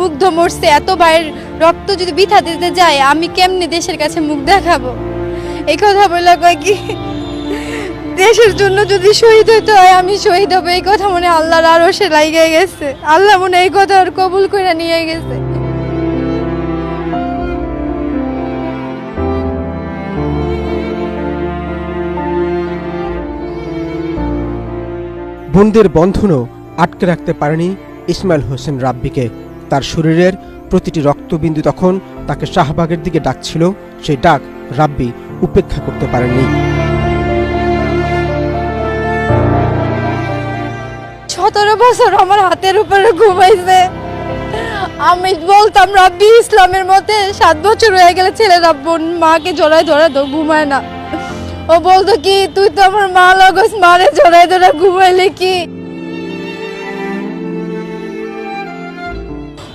মুগ্ধ মরছে, এত ভাইয়ের রক্ত যদি বৃথা দিতে যায় আমি কেমনে দেশের কাছে মুখ দেখাবো? এই কথা বলে কয় কি দেশের জন্য যদি শহীদ হইতে হয় আমি শহীদ হবো, এই কথা মনে আল্লাহর আরশে লাইগে গেছে। আল্লাহ মনে এই কথা আর কবুল করে নিয়ে গেছে। বোনদের বন্ধনও আটকে রাখতে পারেনি ইসমাইল হোসেন রাব্বিকে। তার শরীরের প্রতিটি রক্তবিন্দু তখন তাকে শাহবাগের দিকে ডাকছিল। সেই ডাক রাব্বি উপেক্ষা করতে পারেননি। 17 বছর আমার হাতের উপরে ঘুমাইছে। আমি বলতাম রাব্বি ইসলামের মতে 7 বছর হয়ে গেলে ছেলেরা বোন মাকে জড়ায় ধরে তো ঘুমায় না। ও বলতো কি তুই তো আমার মা লাগস, মারে জড়ায় ধরে ঘুমাইলে কি